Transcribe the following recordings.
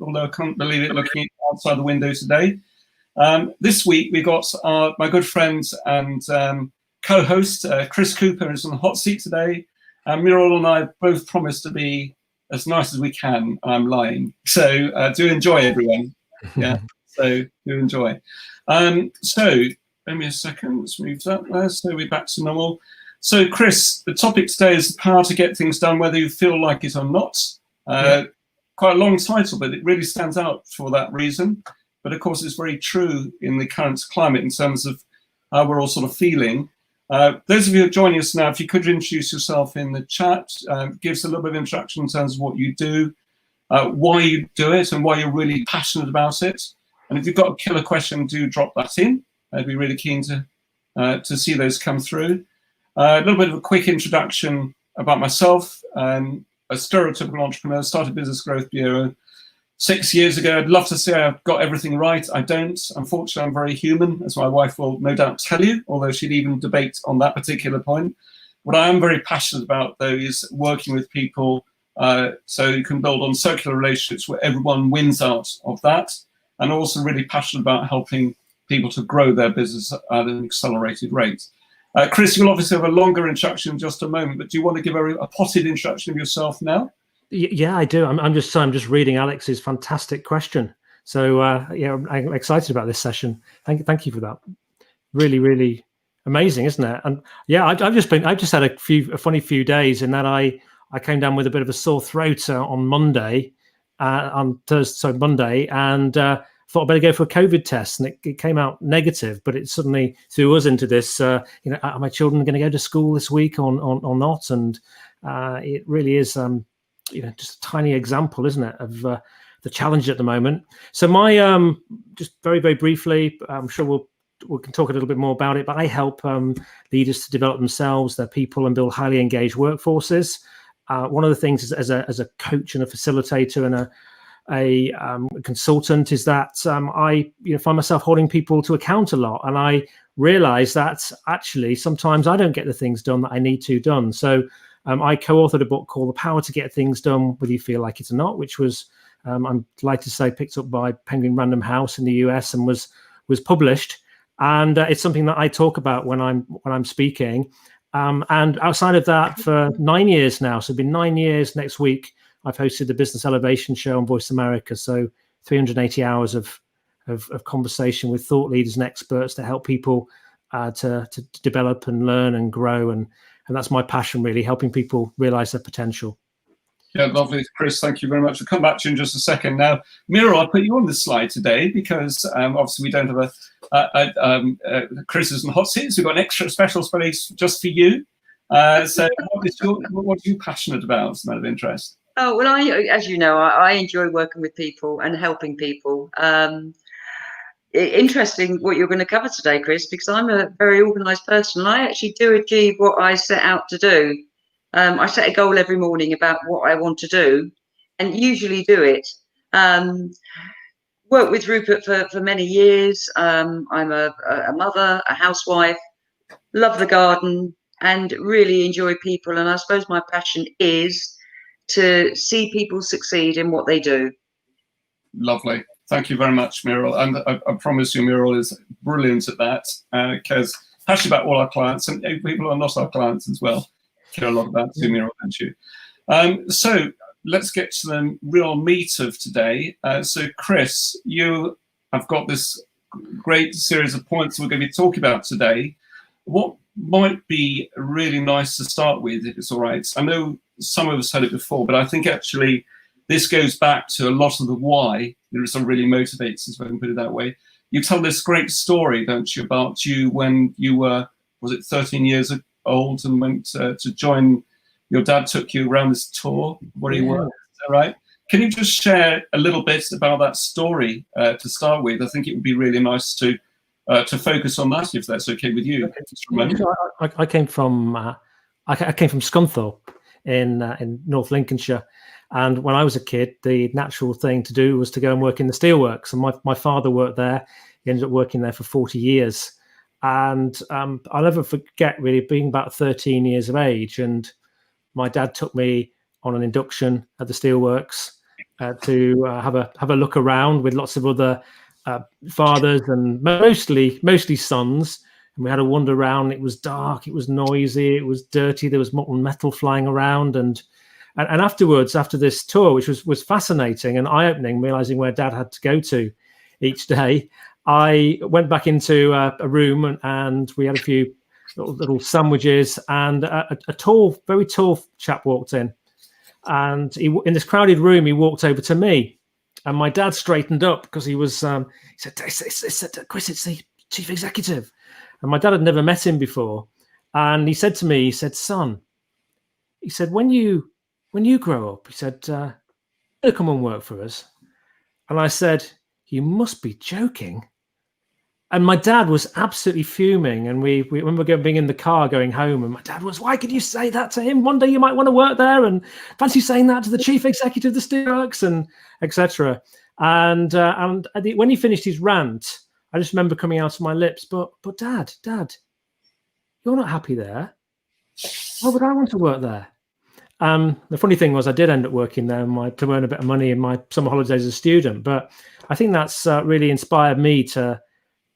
although I can't believe it looking outside the window today. This week we got my good friend and co-host Chris Cooper is on the hot seat today. Muriel and I both promised to be as nice as we can. I'm lying. So do enjoy, everyone. Yeah, so do enjoy. So give me a second. Let's move that there. So we're back to normal. So Chris, the topic today is the power to get things done, whether you feel like it or not. Quite a long title, but it really stands out for that reason. But of course, it's very true in the current climate in terms of how we're all sort of feeling. Those of you who are joining us now, if you could introduce yourself in the chat, give us a little bit of introduction in terms of what you do, why you do it, and why you're really passionate about it. And if you've got a killer question, do drop that in. I'd be really keen to see those come through. A little bit of a quick introduction about myself. A stereotypical entrepreneur, started Business Growth Bureau 6 years ago. I'd love to say I've got everything right. I don't. Unfortunately, I'm very human, as my wife will no doubt tell you, although she'd even debate on that particular point. What I am very passionate about, though, is working with people so you can build on circular relationships where everyone wins out of that. And also really passionate about helping people to grow their business at an accelerated rate. Chris, you'll obviously have a longer introduction in just a moment, but do you want to give a potted introduction of yourself now? Yeah, I do. I'm just reading Alex's fantastic question. So yeah, I'm excited about this session. Thank you for that. Really, really amazing, isn't it? And yeah, I've just had a funny few days in that I came down with a bit of a sore throat on Monday, Monday, and thought I'd better go for a COVID test, and it came out negative, but it suddenly threw us into this, are my children going to go to school this week or not? And it really is, just a tiny example, isn't it, of the challenge at the moment. So my, just very, very briefly, I'm sure we can talk a little bit more about it, but I help leaders to develop themselves, their people, and build highly engaged workforces. One of the things is, as a coach and a facilitator and a consultant is that I find myself holding people to account a lot, and I realize that actually sometimes I don't get the things done that I need to done. So I co-authored a book called The Power to Get Things Done Whether You Feel Like It or Not, which was I'm delighted to say picked up by Penguin Random House in the US and was published, and it's something that I talk about when I'm speaking. And outside of that, for 9 years now, so it's been 9 years next week, I've hosted the Business Elevation Show on Voice America. So 380 hours of conversation with thought leaders and experts to help people to develop and learn and grow. And that's my passion, really, helping people realize their potential. Yeah, lovely. Chris, thank you very much. We'll come back to you in just a second. Now, Muriel, I put you on this slide today because obviously we don't have a criticism hot seat, so we've got an extra special space just for you. So what are you passionate about, as a matter of interest? Oh, well, as you know, I enjoy working with people and helping people. Interesting what you're going to cover today, Chris, because I'm a very organised person. And I actually do achieve what I set out to do. I set a goal every morning about what I want to do and usually do it. Worked with Rupert for many years. I'm a mother, a housewife, love the garden and really enjoy people. And I suppose my passion is to see people succeed in what they do. Lovely. Thank you very much, Muriel. And I promise you, Muriel is brilliant at that because passionate about all our clients and people who are not our clients as well. Care a lot about too, Muriel, don't you? So let's get to the real meat of today. So Chris, you have got this great series of points we're going to be talking about today. What might be really nice to start with, if it's all right? I know some of us had it before, but I think actually this goes back to a lot of the why. There are some really motivators, if I can put it that way. You tell this great story, don't you, about you when you were, was it 13 years old and went to join, your dad took you around this tour where he worked, is that right? Can you just share a little bit about that story to start with? I think it would be really nice to focus on that, if that's okay with you. I came from Scunthorpe in North Lincolnshire, and when I was a kid, the natural thing to do was to go and work in the steelworks. And my father worked there. He ended up working there for 40 years. And I'll never forget really being about 13 years of age, and my dad took me on an induction at the steelworks. to have a look around with lots of other fathers and mostly sons. And we had a wander around. It was dark, it was noisy, it was dirty. There was molten metal flying around, and afterwards, after this tour, which was fascinating and eye-opening, realizing where Dad had to go to each day, I went back into a room and we had a few little sandwiches, and a very tall chap walked in, and in this crowded room he walked over to me, and my dad straightened up because he said, Chris, it's the chief executive. And my dad had never met him before, and he said to me, he said, son, he said, when you grow up, he said, you'll come and work for us. And I said, you must be joking. And my dad was absolutely fuming. And we remember being in the car going home, and my dad was, why could you say that to him? One day you might want to work there, and fancy saying that to the chief executive of the Steelworks, and etc. And when he finished his rant, I just remember coming out of my lips, but Dad, you're not happy there. Why would I want to work there? The funny thing was I did end up working there to earn a bit of money in my summer holidays as a student. But I think that's really inspired me to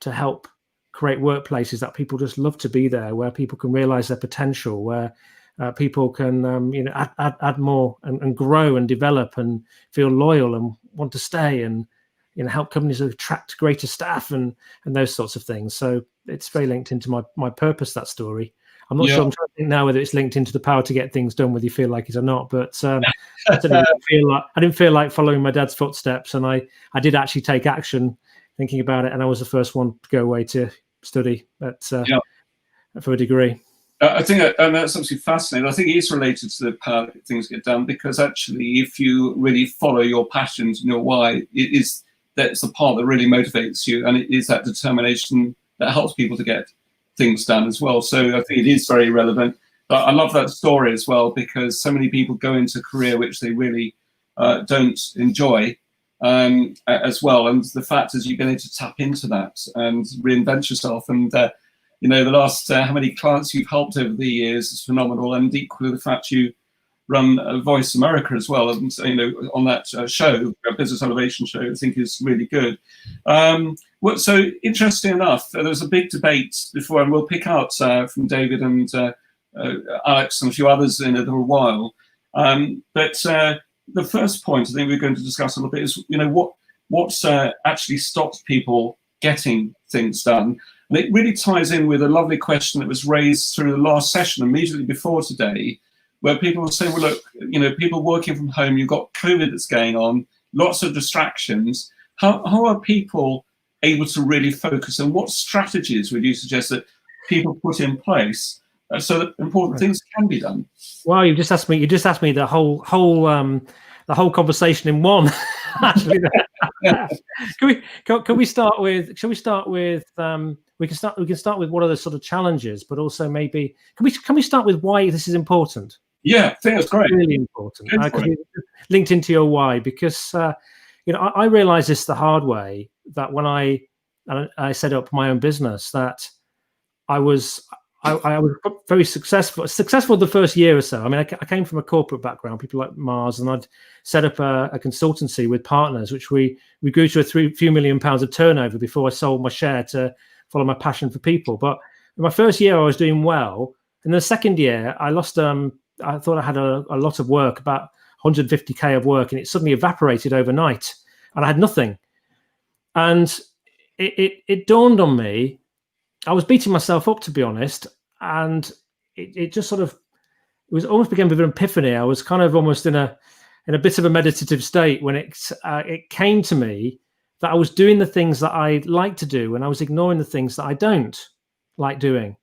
help create workplaces that people just love to be there, where people can realize their potential, where people can add more and grow and develop and feel loyal and want to stay, and help companies attract greater staff and those sorts of things. So it's very linked into my purpose, that story. I'm not sure. I'm trying to think now whether it's linked into the power to get things done, whether you feel like it or not. But I didn't feel like following my dad's footsteps, and I did actually take action, thinking about it, and I was the first one to go away to study for a degree. I think that's absolutely fascinating. I think it is related to the power that things get done, because actually, if you really follow your passions and your why, that's the part that really motivates you, and it is that determination that helps people to get things done as well. So I think it is very relevant. But I love that story as well, because so many people go into a career which they really don't enjoy as well. And the fact is, you've been able to tap into that and reinvent yourself. And the last how many clients you've helped over the years is phenomenal. And equally, the fact you run Voice America as well, and on that show, Business Elevation Show, I think is really good. So interesting enough, there was a big debate before, and we'll pick out from David and Alex and a few others in a little while. But the first point I think we're going to discuss a little bit is, what actually stops people getting things done. And it really ties in with a lovely question that was raised through the last session immediately before today, where people were saying, well, look, people working from home, you've got COVID that's going on, lots of distractions. How are people able to really focus, and what strategies would you suggest that people put in place so that important things can be done? Well, you just asked me the whole conversation in one. Actually, can we start with? Shall we start with? We can start with what are the sort of challenges, but also maybe can we start with why this is important? Yeah, I think that's great. It's really important. Linked into your why, because I realized this the hard way, that when I set up my own business, that I was very successful the first year or so. I mean, I came from a corporate background, people like Mars, and I'd set up a consultancy with partners, which we grew to a few million pounds of turnover before I sold my share to follow my passion for people. But in my first year, I was doing well. In the second year, I lost. I thought I had a lot of work, about 150k of work, and it suddenly evaporated overnight, and I had nothing. And it dawned on me. I was beating myself up, to be honest, and it just sort of, it was almost became a bit of an epiphany. I was kind of almost in a bit of a meditative state when it came to me that I was doing the things that I like to do, and I was ignoring the things that I don't like doing.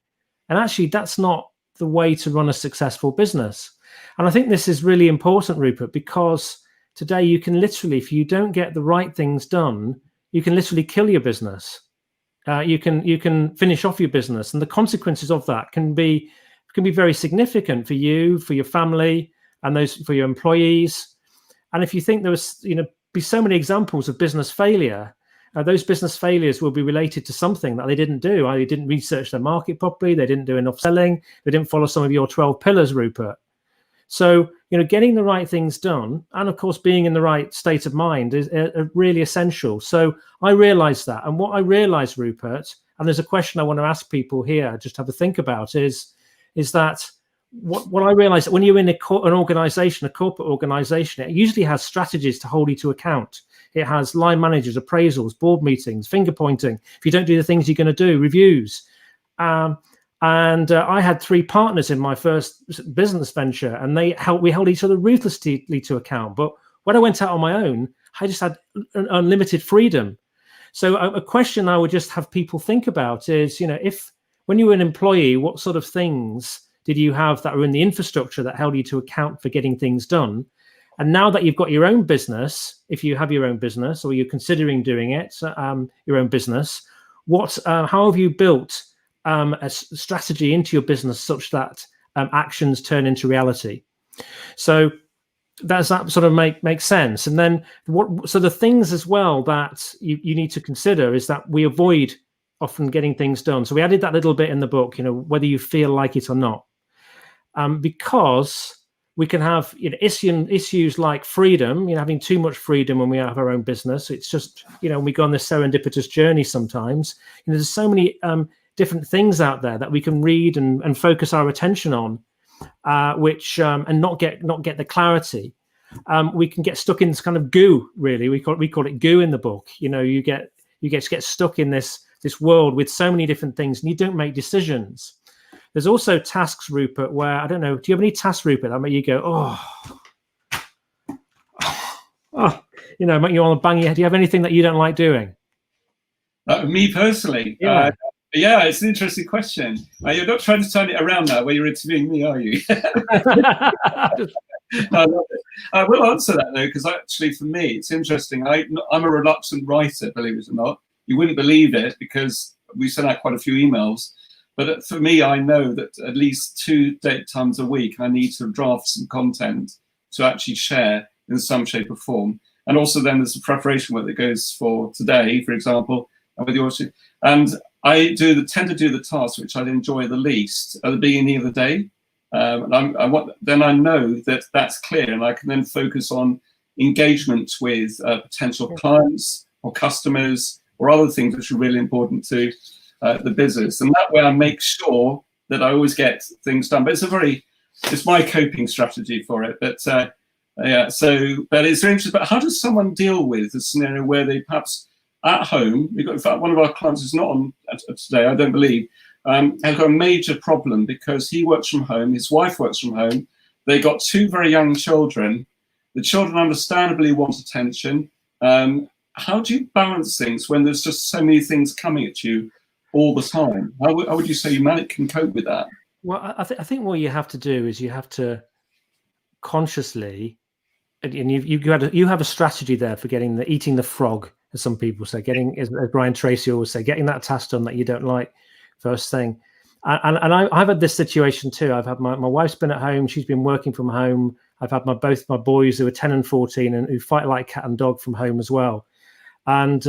And actually, that's not the way to run a successful business. And I think this is really important, Rupert, because today you can literally, if you don't get the right things done, you can literally kill your business. You can finish off your business, and the consequences of that can be very significant for you, for your family, and for your employees. And if you think there was, be so many examples of business failure, those business failures will be related to something that they didn't do. They didn't research their market properly. They didn't do enough selling. They didn't follow some of your 12 pillars, Rupert. So getting the right things done, and of course being in the right state of mind is really essential. So I realized that. And what I realized, Rupert, and there's a question I want to ask people here, just have a think about, is that what I realized, that when you're in an organization, a corporate organization, it usually has strategies to hold you to account. It has line managers, appraisals, board meetings, finger pointing. If you don't do the things you're going to do, reviews. And I had 3 partners in my first business venture, and we held each other ruthlessly to account. But when I went out on my own, I just had unlimited freedom. So a question I would just have people think about is, if when you were an employee, what sort of things did you have that were in the infrastructure that held you to account for getting things done? And now that you've got your own business, if you have your own business or you're considering doing it, your own business, how have you built a strategy into your business such that actions turn into reality? So does that sort of make sense? And then so the things as well that you need to consider is that we avoid often getting things done. So we added that little bit in the book, whether you feel like it or not, because we can have issues like freedom, having too much freedom when we have our own business. It's just, we go on this serendipitous journey sometimes. There's so many different things out there that we can read and focus our attention on, which and not get the clarity. We can get stuck in this kind of goo. Really, we call it goo in the book. You get stuck in this world with so many different things, and you don't make decisions. There's also tasks, Rupert, where I don't know. Do you have any tasks, Rupert, that make you go, make you want to bang your head? Do you have anything that you don't like doing? Me personally. Yeah. Yeah, it's an interesting question. You're not trying to turn it around now where you're interviewing me, are you? I love it. I will answer that, though, because actually for me, it's interesting. I'm a reluctant writer, believe it or not. You wouldn't believe it because we send out quite a few emails. But for me, I know that at least 2 date times a week, I need to draft some content to actually share in some shape or form. And also then there's the preparation work that goes for today, for example, and with yours. And I tend to do the tasks which I enjoy the least at the beginning of the day. Then I know that that's clear, and I can then focus on engagement with potential clients or customers or other things which are really important to the business. And that way I make sure that I always get things done. But it's my coping strategy for it. But but it's very interesting. But how does someone deal with a scenario where they perhaps at home, in fact, one of our clients is not on today, I don't believe, has got a major problem because he works from home, his wife works from home, they got 2 very young children. The children understandably want attention. How do you balance things when there's just so many things coming at you all the time? How would you say you can cope with that? Well, I think what you have to do is you have to consciously, and you have a strategy there for eating the frog, as some people say, as Brian Tracy always say, getting that task done that you don't like first thing. And I've had this situation too. I've had my wife's been at home, she's been working from home. I've had both my boys who are 10 and 14 and who fight like cat and dog from home as well. And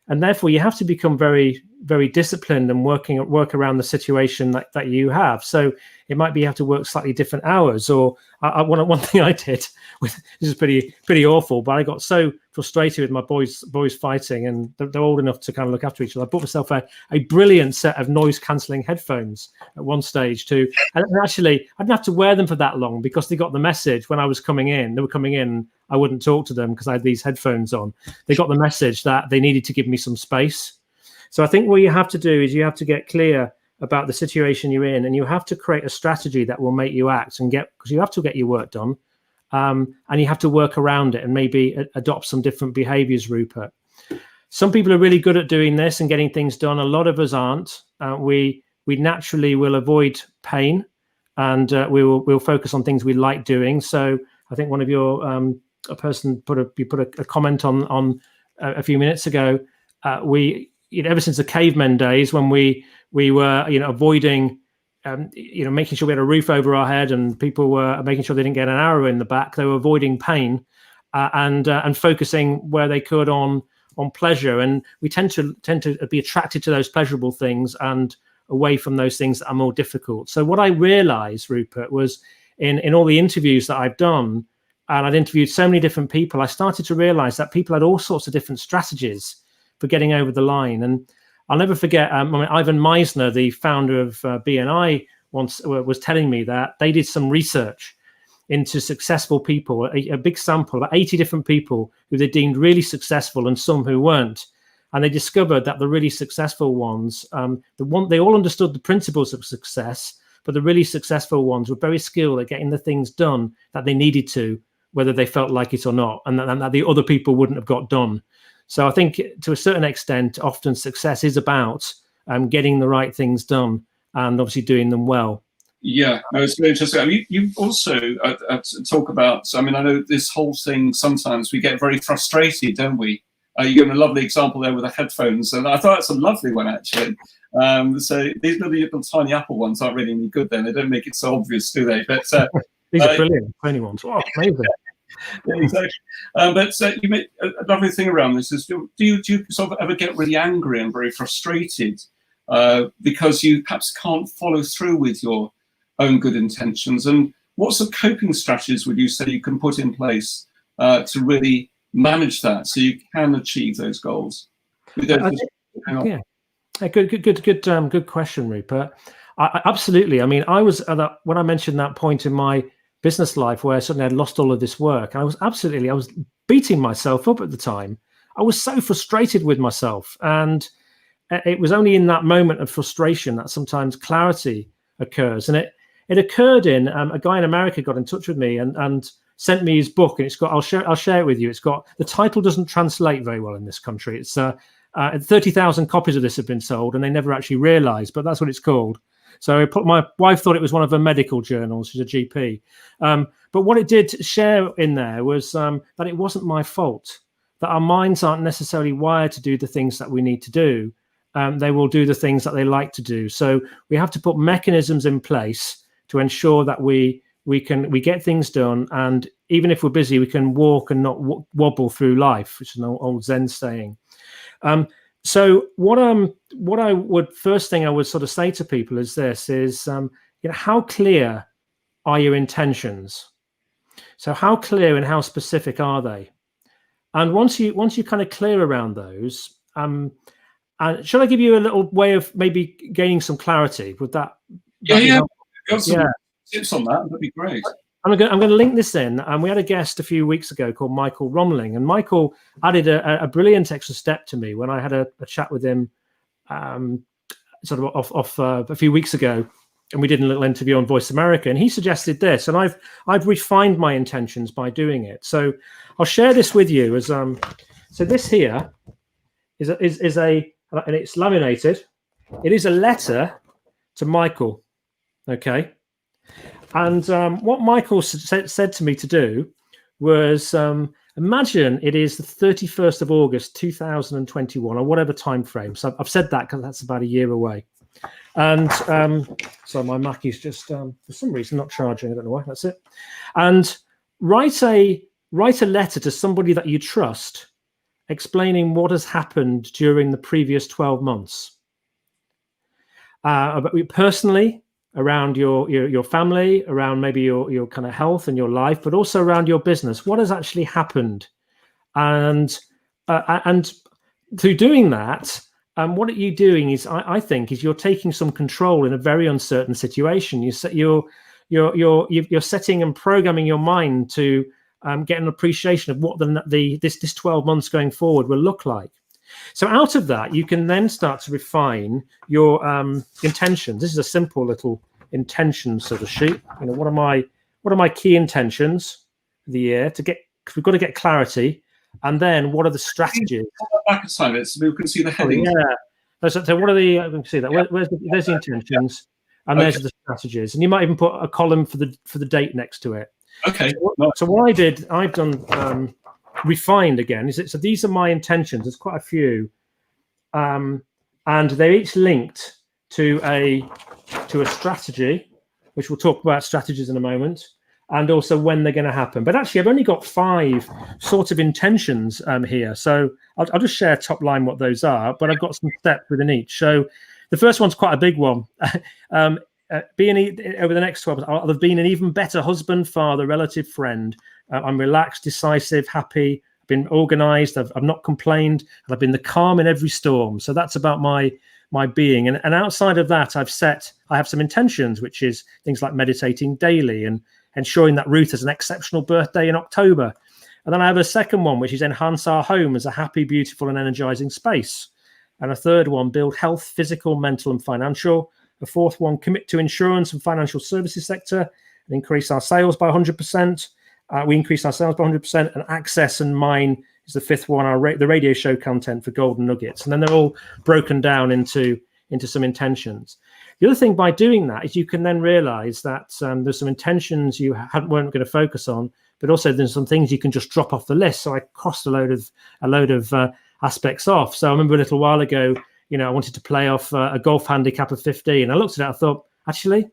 therefore you have to become very, very disciplined and work around the situation that you have. So it might be you have to work slightly different hours. Or one thing I did, this is pretty awful, but I got so frustrated with my boys fighting, and they're old enough to kind of look after each other. I bought myself a brilliant set of noise cancelling headphones at one stage too. And actually, I didn't have to wear them for that long because they got the message when I was coming in. They were coming in. I wouldn't talk to them because I had these headphones on. They got the message that they needed to give me some space. So I think what you have to do is you have to get clear about the situation you're in, and you have to create a strategy that will make you act because you have to get your work done, and you have to work around it and maybe adopt some different behaviors, Rupert. Some people are really good at doing this and getting things done. A lot of us aren't. We naturally will avoid pain, and we'll focus on things we like doing. So I think one of your a person put a comment on a few minutes ago. Ever since the cavemen days when we were avoiding making sure we had a roof over our head, and people were making sure they didn't get an arrow in the back. They were avoiding pain and focusing where they could on pleasure. And we tend to be attracted to those pleasurable things and away from those things that are more difficult. So what I realized, Rupert, was in all the interviews that I've done, and I'd interviewed so many different people, I started to realize that people had all sorts of different strategies for getting over the line. And I'll never forget, Ivan Meisner, the founder of BNI, once was telling me that they did some research into successful people, a big sample, about 80 different people who they deemed really successful and some who weren't. And they discovered that the really successful ones, they all understood the principles of success, but the really successful ones were very skilled at getting the things done that they needed to, whether they felt like it or not, and that the other people wouldn't have got done. So I think to a certain extent, often success is about getting the right things done and obviously doing them well. Yeah, no, it's very interesting. I mean, you also talk about, I know this whole thing, sometimes we get very frustrated, don't we? You gave a lovely example there with the headphones, and I thought that's a lovely one, actually. So these little tiny Apple ones aren't really any good then. They don't make it so obvious, do they? But these are brilliant, tiny ones. Oh, amazing. Yeah, exactly. But you make a lovely thing around this is, do you sort of ever get really angry and very frustrated because you perhaps can't follow through with your own good intentions? And what sort of coping strategies would you say you can put in place to really manage that so you can achieve those goals? Yeah, good question, Rupert. Absolutely. I mean, I was when I mentioned that point in my business life where suddenly I'd lost all of this work, I was beating myself up at the time. I was so frustrated with myself, and it was only in that moment of frustration that sometimes clarity occurs. And it occurred in a guy in America got in touch with me and sent me his book, and it's got, I'll share it with you. It's got, the title doesn't translate very well in this country. It's 30,000 copies of this have been sold, and they never actually realized, but that's what it's called. So my wife thought it was one of her medical journals. She's a GP. But what it did share in there was that it wasn't my fault, that our minds aren't necessarily wired to do the things that we need to do. They will do the things that they like to do. So we have to put mechanisms in place to ensure that we get things done, and even if we're busy, we can walk and not wobble through life, which is an old Zen saying. So what I would first thing I would sort of say to people is this: how clear are your intentions? So how clear and how specific are they? And once you kind of clear around those, and shall I give you a little way of maybe gaining some clarity? Would that? Yeah. Got some tips on that. That'd be great. I'm going to link this in. And we had a guest a few weeks ago called Michael Romling, and Michael added a brilliant extra step to me when I had a chat with him sort of off a few weeks ago, and we did a little interview on Voice America, and he suggested this, and I've refined my intentions by doing it. So I'll share this with you as so this here is a and it's laminated. It is a letter to Michael. Okay. And what Michael said to me to do was imagine it is the 31st of August, 2021, or whatever time frame. So I've said that because that's about a year away. And so my Mac is just, for some reason, not charging. I don't know why. That's it. And write a letter to somebody that you trust, explaining what has happened during the previous 12 months. About personally, around your family, around maybe your kind of health and your life, but also around your business. What has actually happened? And through doing that, what are you doing is, I think, is you're taking some control in a very uncertain situation. You're setting and programming your mind to get an appreciation of what this 12 months going forward will look like. So out of that, you can then start to refine your intentions. This is a simple little intention sort of sheet. What are my key intentions for the year to get? Because we've got to get clarity, and then what are the strategies? Back a side of it, so we can see the heading. Yeah. So what are the? I can see that. There's the intentions, and there's the strategies, and you might even put a column for the date next to it. Okay. So what I've done. Refined again so these are my intentions. There's quite a few, and they're each linked to a strategy, which we'll talk about strategies in a moment, and also when they're going to happen. But actually, I've only got 5 sort of intentions here, so I'll just share top line what those are. But I've got some steps within each. So the first one's quite a big one. over the next 12 months, I'll have been an even better husband, father, relative, friend. I'm relaxed, decisive, happy. I've been organized. I've not complained. And I've been the calm in every storm. So that's about my being. And outside of that, I have some intentions, which is things like meditating daily and ensuring that Ruth has an exceptional birthday in October. And then I have a second one, which is enhance our home as a happy, beautiful, and energizing space. And a third one, build health, physical, mental, and financial. A fourth one, commit to insurance and financial services sector and increase our sales by 100%. We increase our sales by 100%. And access and mine is the fifth one, the radio show content for Golden Nuggets. And then they're all broken down into some intentions. The other thing by doing that is you can then realize that there's some intentions you weren't going to focus on, but also there's some things you can just drop off the list. So I crossed a load of aspects off. So I remember a little while ago, I wanted to play off a golf handicap of 15. I looked at it, I thought, actually,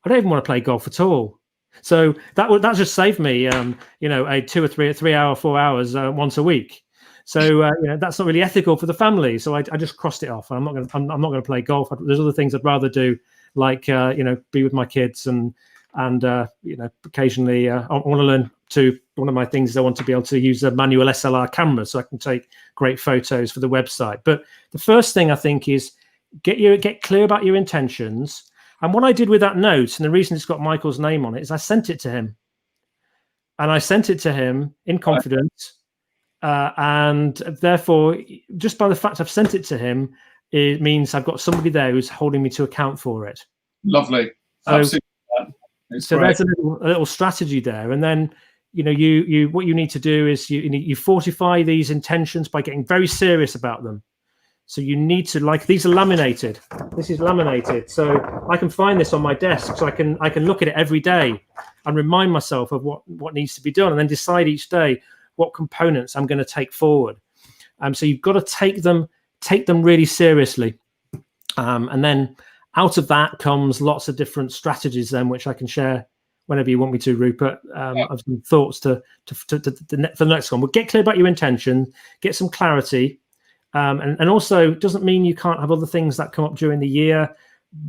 I don't even want to play golf at all. So that just saved me, a 2 or 3 hour, 4 hours once a week. So that's not really ethical for the family. So I just crossed it off. I'm not going to play golf. There's other things I'd rather do, like be with my kids and occasionally I want to learn to. One of my things is I want to be able to use a manual SLR camera so I can take great photos for the website. But the first thing I think is get clear about your intentions. And what I did with that note, and the reason it's got Michael's name on it, is I sent it to him. And I sent it to him in confidence. And therefore, just by the fact I've sent it to him, it means I've got somebody there who's holding me to account for it. Lovely. Absolutely. So there's a little strategy there. And then, you what you need to do is you fortify these intentions by getting very serious about them. So you need to, these are laminated. This is laminated. So I can find this on my desk. So I can look at it every day and remind myself of what needs to be done, and then decide each day what components I'm going to take forward. So you've got to take them really seriously. And then out of that comes lots of different strategies then, which I can share whenever you want me to, Rupert. I've some thoughts for the next one. We'll get clear about your intention, get some clarity. And also, it doesn't mean you can't have other things that come up during the year,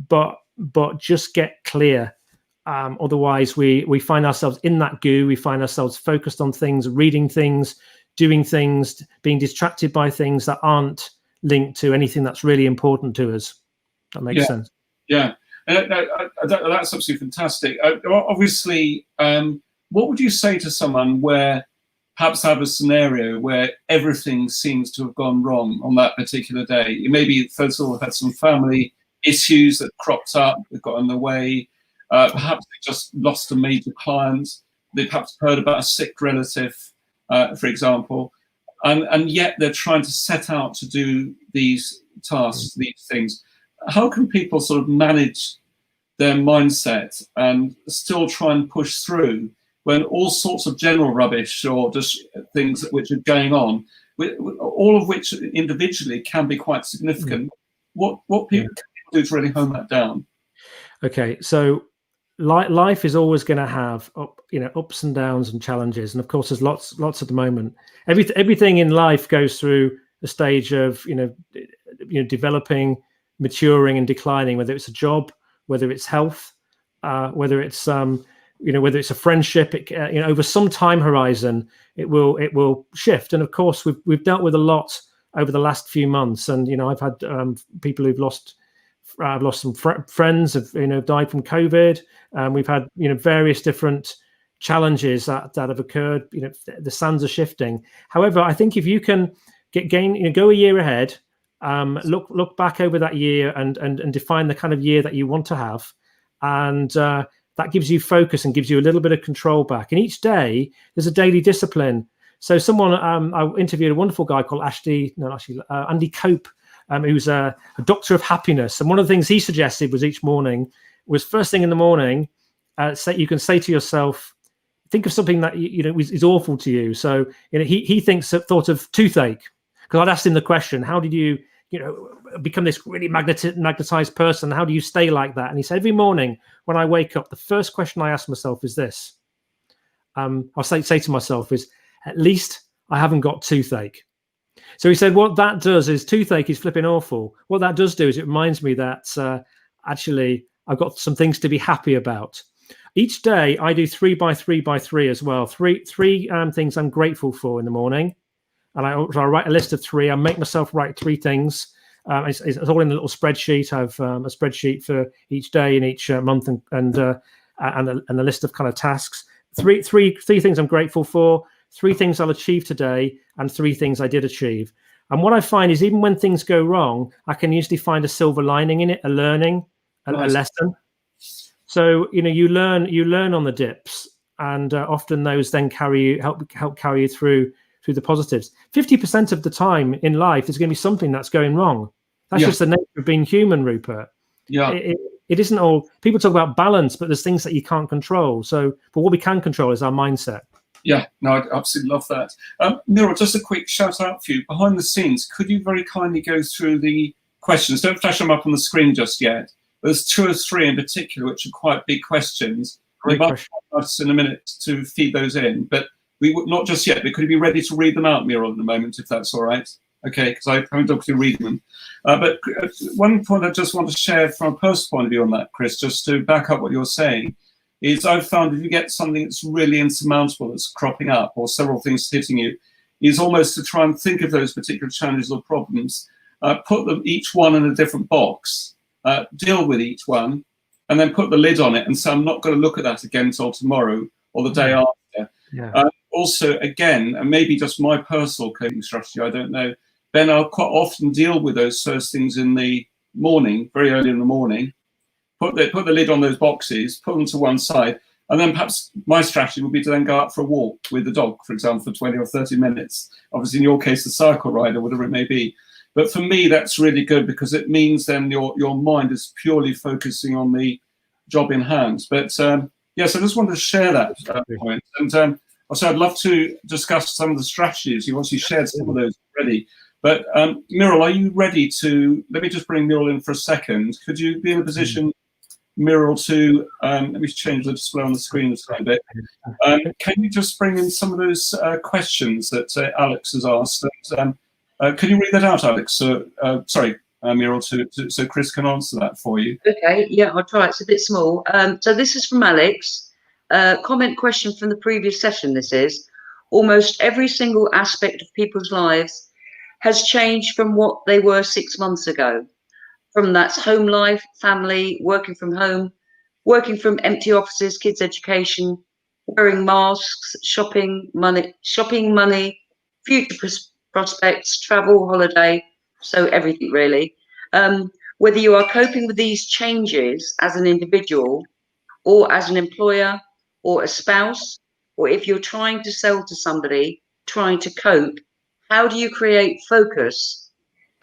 but just get clear. Otherwise, we find ourselves in that goo. We find ourselves focused on things, reading things, doing things, being distracted by things that aren't linked to anything that's really important to us. That makes sense. Yeah, that's absolutely fantastic. Obviously, what would you say to someone where perhaps have a scenario where everything seems to have gone wrong on that particular day? You maybe first of all had some family issues that cropped up, that got in the way. Perhaps they just lost a major client. They perhaps heard about a sick relative, for example, and yet they're trying to set out to do these tasks, these things. How can people sort of manage their mindset and still try and push through when all sorts of general rubbish or just things which are going on, all of which individually can be quite significant? What people can do to really hone that down? Okay, so life is always going to have ups and downs and challenges, and of course there's lots at the moment. Everything in life goes through a stage of developing, maturing, and declining. Whether it's a job, whether it's health, whether it's whether it's a friendship, over some time horizon, it will shift. And of course, we've dealt with a lot over the last few months. And I've had people who've lost. I've lost some friends have died from COVID. We've had various different challenges that have occurred. The sands are shifting. However, I think if you can go a year ahead, look back over that year and define the kind of year that you want to have, and that gives you focus and gives you a little bit of control back. And each day there's a daily discipline. So I interviewed a wonderful guy called Andy Cope, who's a doctor of happiness. And one of the things he suggested was each morning was first thing in the morning, you can say to yourself, think of something that is awful to you. So he thought of toothache, because I'd asked him the question, how did you become this really magnetized person? How do you stay like that? And he said, every morning when I wake up, the first question I ask myself is this. I'll say to myself is, at least I haven't got toothache. So he said, what that does is, toothache is flipping awful. What that does do is it reminds me that actually I've got some things to be happy about. Each day I do 3 by 3 by 3 as well. Three things I'm grateful for in the morning. And I write a list of 3. I make myself write 3 things. It's all in a little spreadsheet. I've a spreadsheet for each day and each month, and a list of kind of tasks. Three things I'm grateful for, 3 things I'll achieve today, and 3 things I did achieve. And what I find is, even when things go wrong, I can usually find a silver lining in it, a learning, a lesson. So you learn on the dips, and often those then help carry you through the positives. 50% of the time in life is going to be something that's going wrong. That's just the nature of being human, Rupert. Yeah. It isn't all. People talk about balance, but there's things that you can't control. But what we can control is our mindset. Yeah, no, I absolutely love that. Muriel, just a quick shout out for you. Behind the scenes, could you very kindly go through the questions? Don't flash them up on the screen just yet. There's 2 or 3 in particular, which are quite big questions. We might have us in a minute to feed those in, but we would not just yet. But could you be ready to read them out, Muriel, in a moment, if that's all right? Okay, because I haven't obviously read them. But one point I just want to share from a personal point of view on that, Chris, just to back up what you're saying, is I've found if you get something that's really insurmountable that's cropping up, or several things hitting you, is almost to try and think of those particular challenges or problems, put them each one in a different box, deal with each one, and then put the lid on it and say, I'm not going to look at that again until tomorrow or the day after. Yeah. Also, again, and maybe just my personal coping strategy, I don't know, then I'll quite often deal with those first things in the morning, very early in the morning, put the lid on those boxes, put them to one side, and then perhaps my strategy would be to then go out for a walk with the dog, for example, for 20 or 30 minutes. Obviously, in your case, a cycle ride or whatever it may be. But for me, that's really good because it means then your mind is purely focusing on the job in hand. But yes, I just wanted to share that point. And also, I'd love to discuss some of the strategies. You obviously shared some of those already. But Muriel, are you ready to, let me just bring Muriel in for a second. Could you be in a position, Muriel, to, let me change the display on the screen a slightly bit. Can you just bring in some of those questions that Alex has asked? And, could you read that out, Alex? Sorry, Muriel, so Chris can answer that for you. Okay, yeah, I'll try. It's a bit small. So this is from Alex. Comment question from the previous session. This is, almost every single aspect of people's lives has changed from what they were 6 months ago. From that's home life, family, working from home, working from empty offices, kids' education, wearing masks, shopping money, future prospects, travel, holiday, so everything really. Whether you are coping with these changes as an individual or as an employer or a spouse, or if you're trying to sell to somebody, trying to cope, how do you create focus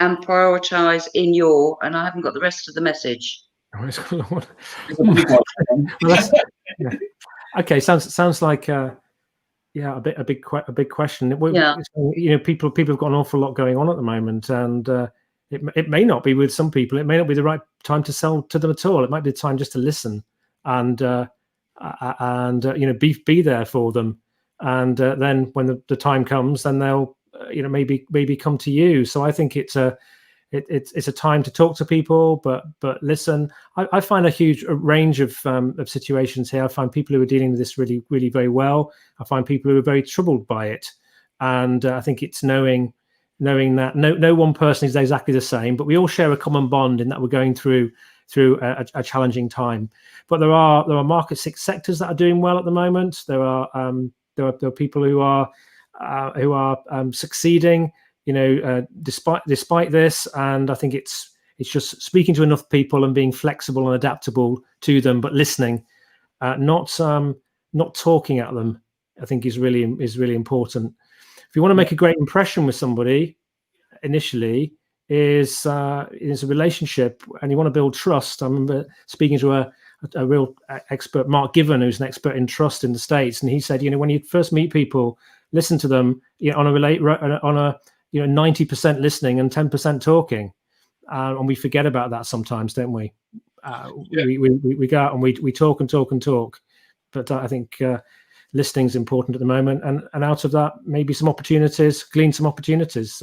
and prioritize in your, and I haven't got the rest of the message. Okay, sounds like a big question. People have got an awful lot going on at the moment, and it may not be with some people. It may not be the right time to sell to them at all. It might be the time just to listen and be there for them. And then when the time comes, then they'll maybe come to you. So I think it's a time to talk to people, but listen. I find a huge range of situations here. I find people who are dealing with this really, really very well. I find people who are very troubled by it, and I think it's knowing that no one person is exactly the same, but we all share a common bond in that we're going through a challenging time. But there are market sectors that are doing well at the moment. There are people who are succeeding, despite this. And I think it's just speaking to enough people and being flexible and adaptable to them, but listening, not talking at them, I think is really important. If you want to make a great impression with somebody initially, is a relationship, and you want to build trust. I remember speaking to a real expert, Mark Given, who's an expert in trust in the States, and he said, when you first meet people, listen to them on a 90% listening and 10% talking, and we forget about that sometimes, don't we? We go out and we talk and talk and talk, but I think listening is important at the moment, and out of that maybe some opportunities, glean some opportunities.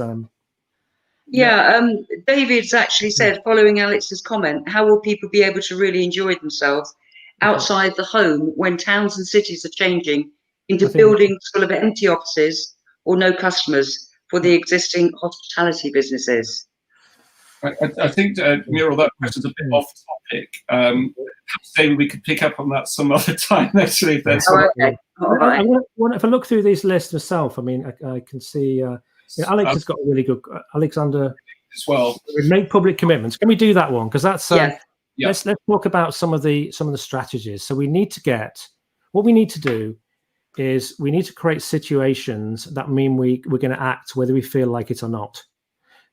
Yeah, David's actually said, following Alex's comment, how will people be able to really enjoy themselves outside the home when towns and cities are changing into buildings full of empty offices or no customers for the existing hospitality businesses? I think, Muriel, that question's a bit off topic. Perhaps maybe we could pick up on that some other time, actually. If that's okay. All right. If I look through these lists myself, I mean, I can see Alex has got a really good, Alexander as well. Make public commitments. Can we do that one? Because that's yes. Let's talk about some of the strategies. So we need to what we need to do is we need to create situations that mean we're going to act whether we feel like it or not.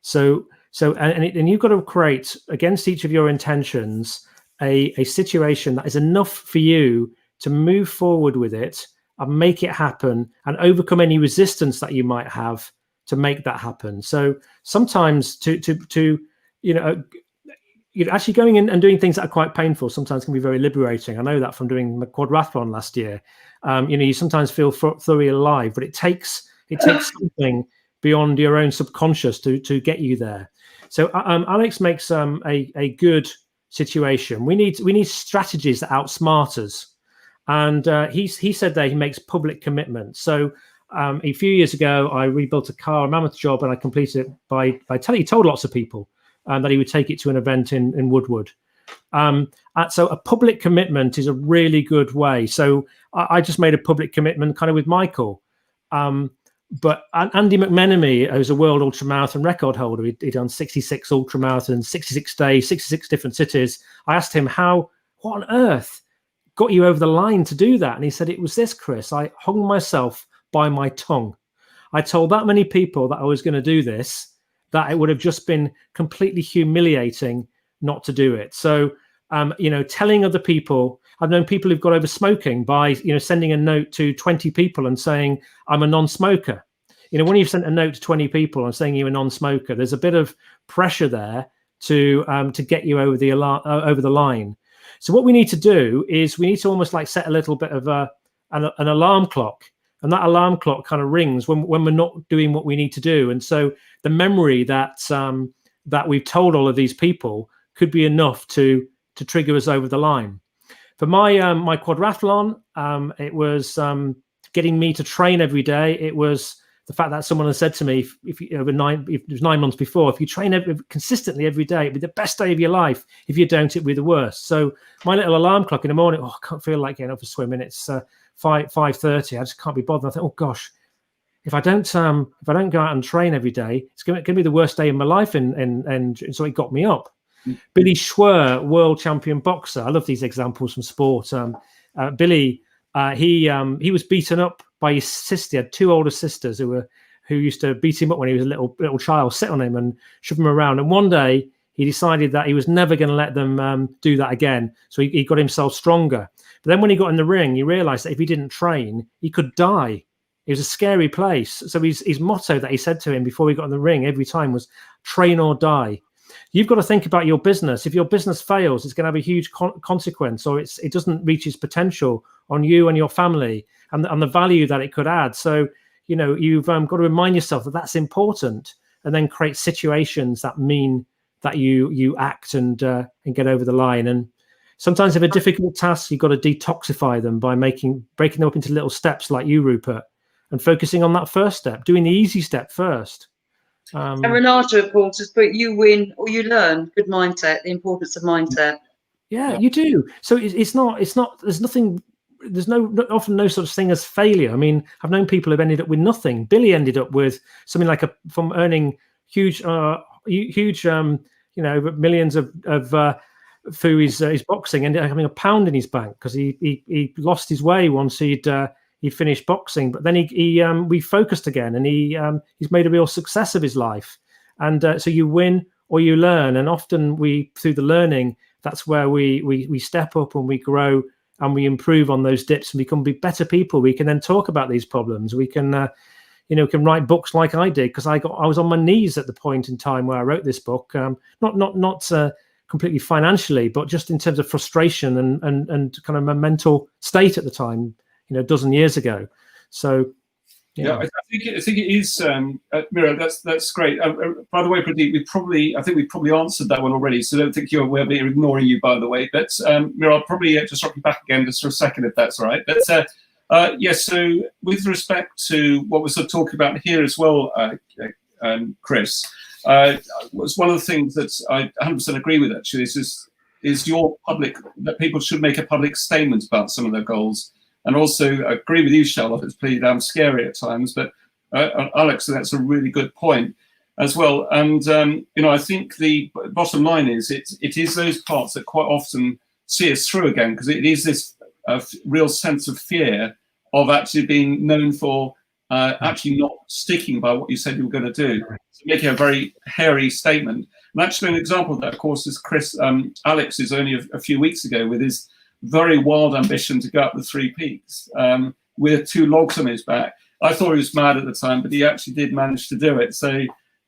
So you've got to create against each of your intentions a situation that is enough for you to move forward with it and make it happen and overcome any resistance that you might have to make that happen. So sometimes to actually going in and doing things that are quite painful sometimes can be very liberating. I know that from doing the quadrathlon last year. You sometimes feel thoroughly alive, but it takes something beyond your own subconscious to get you there. So Alex makes a good situation. We need strategies that outsmart us. And he said that he makes public commitments. So a few years ago, I rebuilt a car, a mammoth job, and I completed it by he told lots of people that he would take it to an event in Woodward. So a public commitment is a really good way. So I just made a public commitment kind of with Michael. But Andy McMenemy, who's a world ultramarathon record holder, he'd done 66 ultramarathons, 66 days, 66 different cities. I asked him what on earth got you over the line to do that? And he said, it was this, Chris. I hung myself by my tongue. I told that many people that I was going to do this, that it would have just been completely humiliating not to do it. So, telling other people, I've known people who've got over smoking by, sending a note to 20 people and saying, I'm a non-smoker. When you've sent a note to 20 people and saying you're a non-smoker, there's a bit of pressure there to get you over the line. So what we need to do is we need to almost like set a little bit of an alarm clock. And that alarm clock kind of rings when we're not doing what we need to do. And so the memory that we've told all of these people could be enough to trigger us over the line. For my quadrathlon, it was getting me to train every day. It was the fact that someone had said to me, if it was 9 months before, if you train consistently every day, it'd be the best day of your life. If you don't, it'd be the worst. So my little alarm clock in the morning, I can't feel like getting up for swimming. It's 5:30. I just can't be bothered. I think, oh gosh, if I don't go out and train every day, it's going to be the worst day of my life. And so it got me up. Billy Schwer, world champion boxer. I love these examples from sport. Billy, he was beaten up by his sister. He had two older sisters who used to beat him up when he was a little child, sit on him and shove him around. And one day he decided that he was never going to let them do that again. So he got himself stronger. But then when he got in the ring, he realized that if he didn't train, he could die. It was a scary place. So his motto that he said to him before he got in the ring every time was train or die. You've got to think about your business. If your business fails, it's going to have a huge consequence, or it doesn't reach its potential on you and your family and the value that it could add. So, you've got to remind yourself that that's important, and then create situations that mean that you act and get over the line. And sometimes if a difficult task, you've got to detoxify them by breaking them up into little steps like you, Rupert, and focusing on that first step, doing the easy step first. And Renata, of course, has put you win or you learn. Good mindset, the importance of mindset. Yeah, you do. So it's not, there's nothing, there's often no such thing as failure. I mean, I've known people who've ended up with nothing. Billy ended up with something like from earning huge, millions of through his boxing, ended up having £1 in his bank because he lost his way once he'd finished boxing, but then we focused again, and he's made a real success of his life. And so you win or you learn, and often through the learning, that's where we step up and we grow and we improve on those dips and become better people. We can then talk about these problems. We can can write books like I did, because I was on my knees at the point in time where I wrote this book, not completely financially, but just in terms of frustration and kind of my mental state at the time. A dozen years ago. So Yeah, I think it is, Miro. That's great. By the way, Pradeep, I think we've probably answered that one already. So don't think we're ignoring you, by the way. But Miro, I'll probably just drop you back again just for a second, if that's all right. But yes. So with respect to what we're sort of talking about here as well, Chris, was one of the things that I 100% agree with. Actually, is your public that people should make a public statement about some of their goals. And also, I agree with you, Charlotte, it's pretty damn scary at times, but Alex, that's a really good point as well. And, I think the bottom line is it is those parts that quite often see us through again, because it is this real sense of fear of actually being known for actually not sticking by what you said you were going to do. So making a very hairy statement. And actually an example of that, of course, is Alex is only a few weeks ago with his very wild ambition to go up the Three Peaks with 2 logs on his back. I thought he was mad at the time, but he actually did manage to do it. So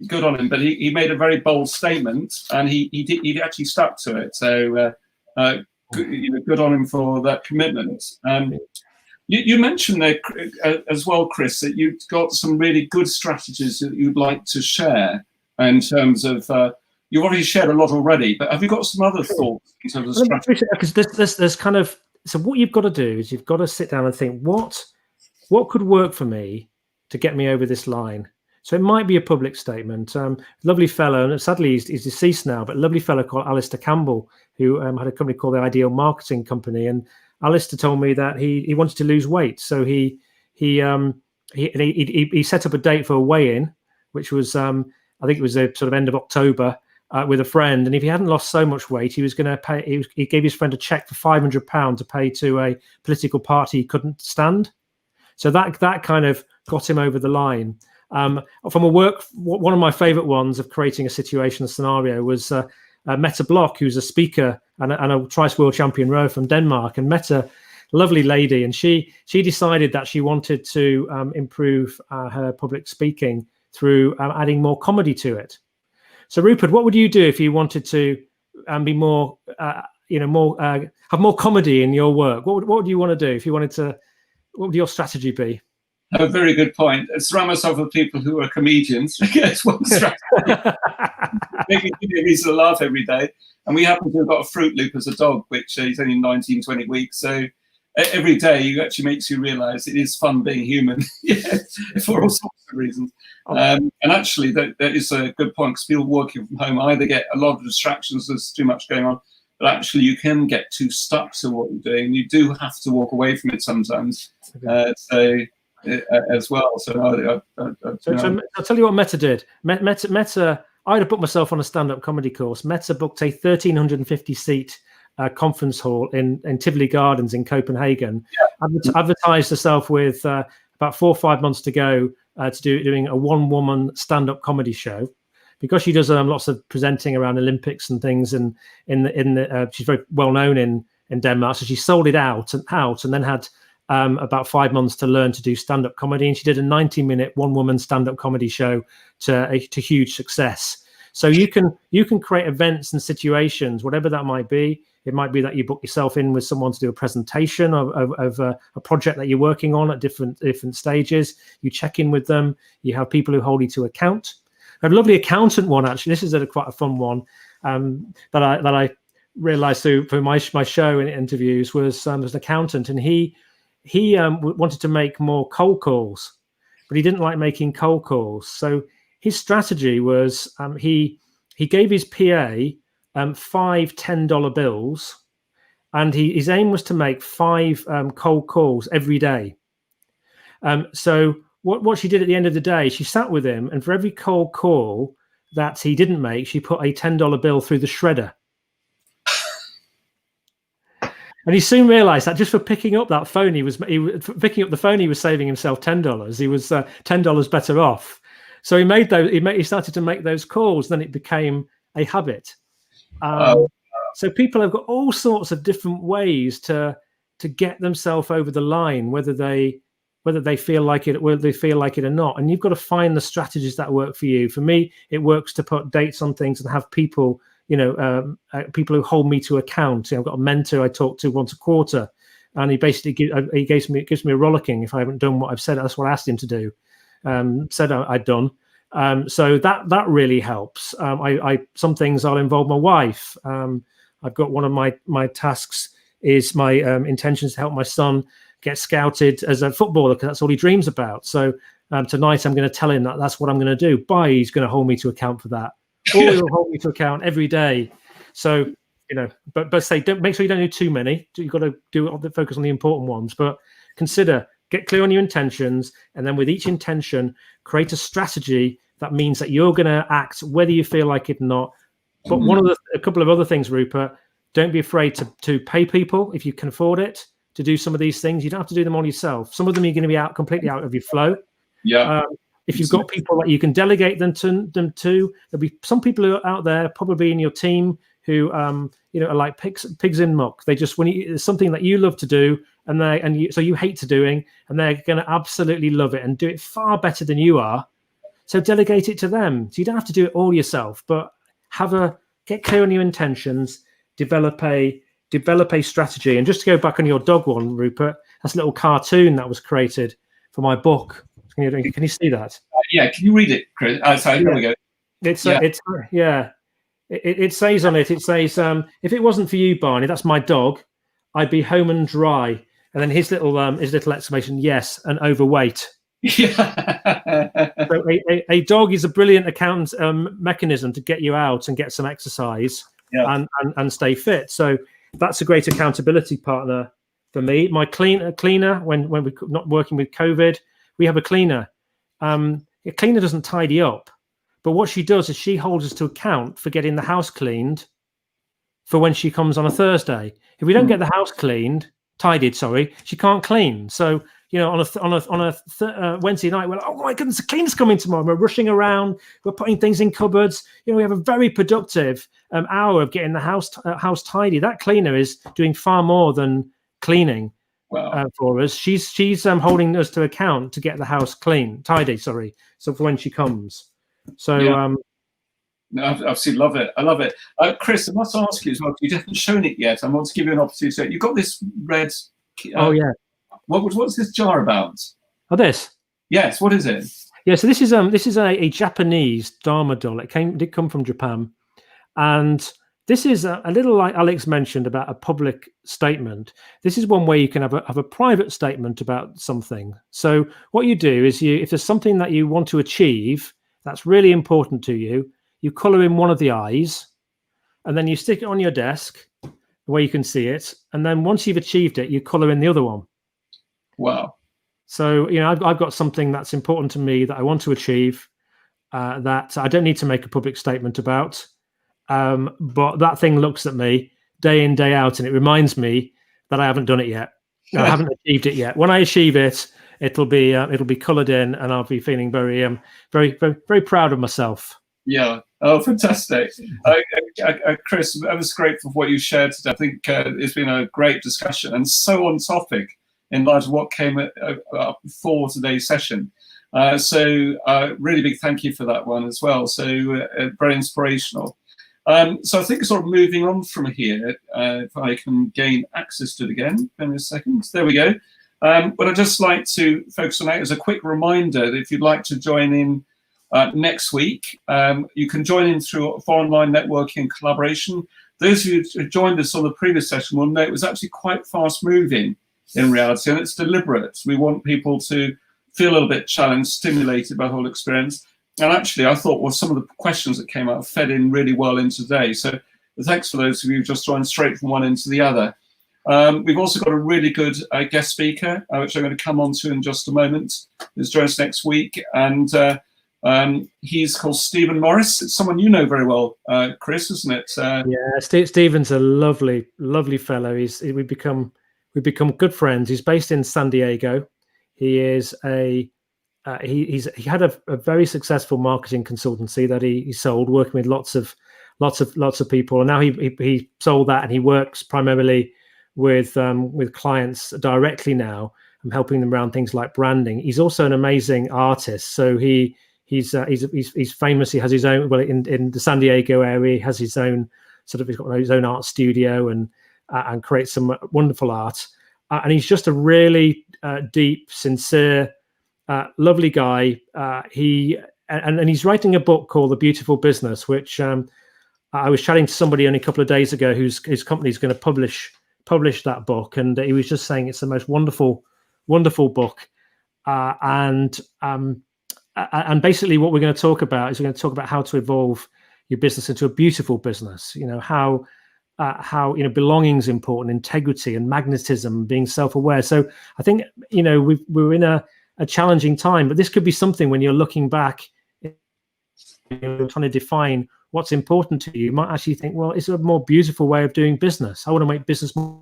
good on him. But he made a very bold statement, and he actually stuck to it. So good on him for that commitment. You mentioned there as well, Chris, that you've got some really good strategies that you'd like to share in terms of. You've already shared a lot already, but have you got some other thoughts in terms of strategy? Because there's kind of, so what you've got to do is you've got to sit down and think, what could work for me to get me over this line? So it might be a public statement. Lovely fellow, and sadly he's deceased now, but a lovely fellow called Alistair Campbell, who had a company called the Ideal Marketing Company. And Alistair told me that he wanted to lose weight. So he set up a date for a weigh-in, which was, I think it was the sort of end of October, with a friend, and if he hadn't lost so much weight, he was going to pay. He gave his friend a check for £500 to pay to a political party he couldn't stand. So that kind of got him over the line. From a work, one of my favourite ones of creating a situation, a scenario was Mette Block, who's a speaker and a thrice world champion rower from Denmark, and Mette, lovely lady, and she decided that she wanted to improve her public speaking through adding more comedy to it. So, Rupert, what would you do if you wanted to be more, have more comedy in your work? What would you want to do if you wanted to? What would your strategy be? A very good point. Surround myself with people who are comedians. It's one strategy. Making videos to laugh every day. And we happen to have got a Fruit Loop as a dog, which he's only 19, 20 weeks. So every day it actually makes you realise it is fun being human for all sorts of reasons. And actually, that is a good point, because people working from home either get a lot of distractions, there's too much going on, but actually you can get too stuck to what you're doing. You do have to walk away from it sometimes. As well. So I'll tell you what Mette did. Mette, I'd have booked myself on a stand-up comedy course. Mette booked a 1,350 seat conference hall in Tivoli Gardens in Copenhagen. Advertised herself with about 4 or 5 months to go to doing a one-woman stand-up comedy show, because she does lots of presenting around Olympics and things, and she's very well known in Denmark. So she sold it out and then had about 5 months to learn to do stand-up comedy, and she did a 90-minute one-woman stand-up comedy show to huge success. So you can create events and situations, whatever that might be. It might be that you book yourself in with someone to do a presentation of a project that you're working on at different stages. You check in with them. You have people who hold you to account. I have a lovely accountant one, actually. This is quite a fun one that I realised through my show and interviews was an accountant, and he wanted to make more cold calls, but he didn't like making cold calls. So his strategy was he gave his PA 5 $10 bills, and his aim was to make 5 cold calls every day. So what she did at the end of the day, she sat with him, and for every cold call that he didn't make, she put a $10 bill through the shredder. And he soon realised that just for picking up that phone, he was saving himself $10. He was $10 better off. So he started to make those calls. Then it became a habit. So people have got all sorts of different ways to get themselves over the line, whether they feel like it or not. And you've got to find the strategies that work for you. For me, it works to put dates on things and have people. People who hold me to account. I've got a mentor I talk to once a quarter, and he basically gives me a rollicking if I haven't done what I've said. That's what I asked him to do. Said I'd done. So that really helps. I some things I'll involve my wife. I've got one of my tasks is my intentions to help my son get scouted as a footballer, because that's all he dreams about. So tonight I'm going to tell him that's what I'm going to do. He's going to hold me to account for that. Or he'll hold me to account every day. So, but say, don't make sure you don't do too many. You've got to focus on the important ones. But get clear on your intentions, and then with each intention, create a strategy that means that you're going to act whether you feel like it or not. But a couple of other things, Rupert, don't be afraid to pay people if you can afford it to do some of these things. You don't have to do them all yourself. Some of them you're going to be completely out of your flow. Yeah. If you've got people that you can delegate them to, there'll be some people who are out there probably in your team who are like pigs in muck. They just it's something that you love to do, so you hate to doing, and they're going to absolutely love it and do it far better than you are. So delegate it to them. So you don't have to do it all yourself, but get clear on your intentions, develop a strategy. And just to go back on your dog one, Rupert, that's a little cartoon that was created for my book. Can you see that? Yeah, can you read it, Chris? Sorry, here we go. It says on it, if it wasn't for you, Barney, that's my dog, I'd be home and dry. And then his little exclamation, yes, and overweight. Yeah. So a dog is a brilliant mechanism to get you out and get some exercise and stay fit. So that's a great accountability partner for me. My cleaner, when we're not working with COVID, we have a cleaner. A cleaner doesn't tidy up, but what she does is she holds us to account for getting the house cleaned for when she comes on a Thursday. If we don't get the house tidied, she can't clean. So on a Wednesday night, we're like, oh my goodness, the cleaner's coming tomorrow. We're rushing around, we're putting things in cupboards. We have a very productive hour of getting the house tidy. That cleaner is doing far more than cleaning. Wow. For us, she's holding us to account to get the house tidy. So for when she comes. So no, I absolutely love it. I love it. Chris, I must ask you as well. You haven't shown it yet. I want to give you an opportunity. So you've got this red. What's this jar about? Oh, this. Yes. What is it? Yeah. So this is a Japanese Dharma doll. It did come from Japan, and this is a little like Alex mentioned about a public statement. This is one way you can have a private statement about something. So what you do is if there's something that you want to achieve that's really important to you, you colour in one of the eyes, and then you stick it on your desk where you can see it. And then once you've achieved it, you colour in the other one. Wow. So, I've got something that's important to me that I want to achieve that I don't need to make a public statement about. But that thing looks at me day in, day out, and it reminds me that I haven't done it yet. I haven't achieved it yet. When I achieve it, it'll be coloured in, and I'll be feeling very, very, very, very proud of myself. Yeah. Oh, fantastic. Chris, I was grateful for what you shared today. I think it's been a great discussion and so on topic in light of what came up for today's session. So really big thank you for that one as well. So very inspirational. So I think sort of moving on from here, if I can gain access to it again, give me a second. There we go. What I'd just like to focus on as a quick reminder that if you'd like to join in next week, you can join in through for online networking and collaboration. Those of you who joined us on the previous session will know it was actually quite fast moving in reality, and it's deliberate. We want people to feel a little bit challenged, stimulated by the whole experience. And actually, I thought some of the questions that came out fed in really well in today. So thanks for those of you who just joined straight from one end to the other. We've also got a really good guest speaker, which I'm going to come on to in just a moment, who's joining us next week. And he's called Stephen Morris. It's someone you know very well, Chris, isn't it? Yeah, Stephen's a lovely, lovely fellow. We've become good friends. He's based in San Diego. He is he had a very successful marketing consultancy that he sold, working with lots of people. And now he sold that, and he works primarily with clients directly now. I'm helping them around things like branding. He's also an amazing artist. So he's famous. He has his own, well, in the San Diego area, he has his own he's got his own art studio and creates some wonderful art. and he's just a really deep, sincere, lovely guy. And he's writing a book called The Beautiful Business, which I was chatting to somebody only a couple of days ago whose company is going to publish that book, and he was just saying it's the most wonderful book. And basically what we're going to talk about is we're going to talk about how to evolve your business into a beautiful business. How belonging is important, integrity and magnetism, being self-aware. So I think we're in a challenging time, but this could be something when you're looking back, trying to define what's important to you. You might actually think, well, it's a more beautiful way of doing business. I want to make business more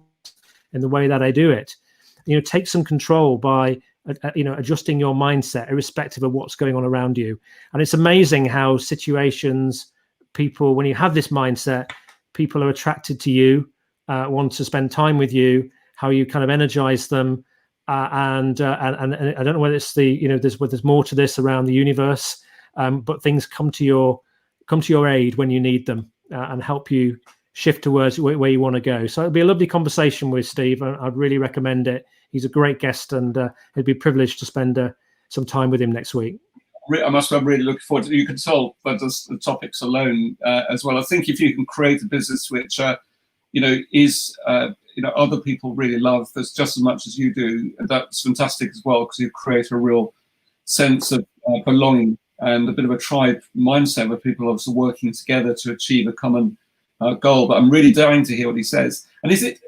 in the way that I do it. Take some control by adjusting your mindset irrespective of what's going on around you. And it's amazing how situations, people, when you have this mindset, people are attracted to you, want to spend time with you, how you kind of energize them. And I don't know whether it's there's more to this around the universe, but things come to your aid when you need them, and help you shift towards where you want to go. So it'll be a lovely conversation with Steve. I'd really recommend it. He's a great guest, and it'd be a privilege to spend some time with him next week. I must say, I'm really looking forward to it. You can tell by just the topics alone as well. I think if you can create a business which, is, other people really love this just as much as you do, that's fantastic as well, because you create a real sense of belonging and a bit of a tribe mindset where people are also working together to achieve a common goal. But I'm really dying to hear what he says. And is it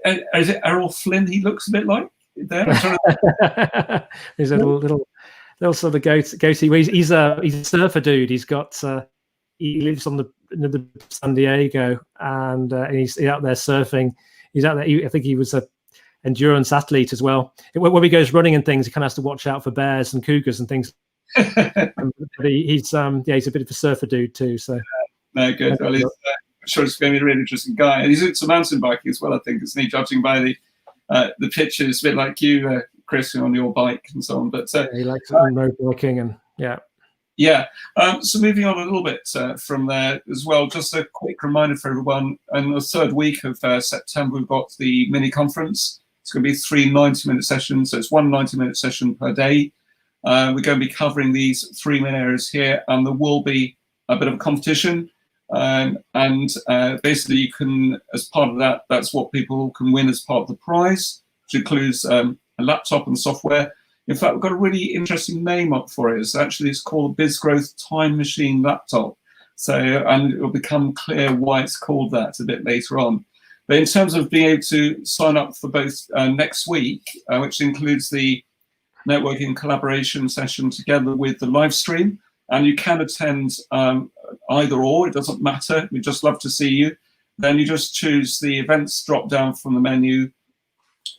Errol Flynn he looks a bit like there? He's a little sort of goatee. He's a surfer dude. He's got he lives on the San Diego, and he's out there surfing. He's out there. I think he was a endurance athlete as well. When he goes running and things, he kind of has to watch out for bears and cougars and things. He's a bit of a surfer dude too. So no, good. Well, I'm sure it's going to be a really interesting guy. And he's into mountain biking as well, I think, isn't he? Judging by the pictures, a bit like you, Chris, on your bike and so on. But he likes road biking and yeah. So moving on a little bit from there as well, just a quick reminder for everyone. In the third week of September, we've got the mini conference. It's going to be 3 90-minute sessions, so it's 1 90-minute session per day. We're going to be covering these 3 main areas here, and there will be a bit of a competition. And basically, you can, as part of that, that's what people can win as part of the prize, which includes a laptop and software. In fact, we've got a really interesting name up for it. It's called BizGrowth Time Machine Laptop. So, and it will become clear why it's called that a bit later on. But in terms of being able to sign up for both next week, which includes the networking collaboration session together with the live stream, and you can attend either or, it doesn't matter. We'd just love to see you. Then you just choose the events drop down from the menu,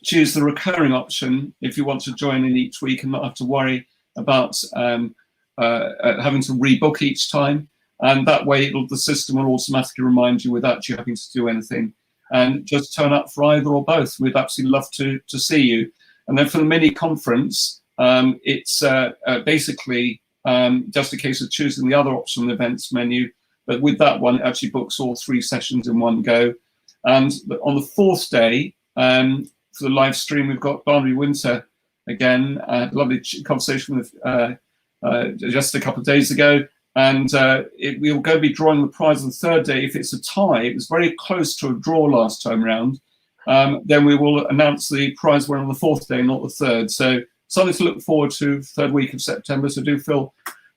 choose the recurring option if you want to join in each week and not have to worry about having to rebook each time. And that way the system will automatically remind you without you having to do anything. And just turn up for either or both. We'd absolutely love to see you. And then for the mini conference, it's basically just a case of choosing the other option, the events menu. But with that one, it actually books all 3 sessions in one go. And on the 4th day, for the live stream, we've got Barnaby Winter again. Lovely conversation with just a couple of days ago. And we'll go be drawing the prize on the 3rd day. If it's a tie, it was very close to a draw last time round, then we will announce the prize winner on the 4th day, not the 3rd. So something to look forward to 3rd week of September. So do feel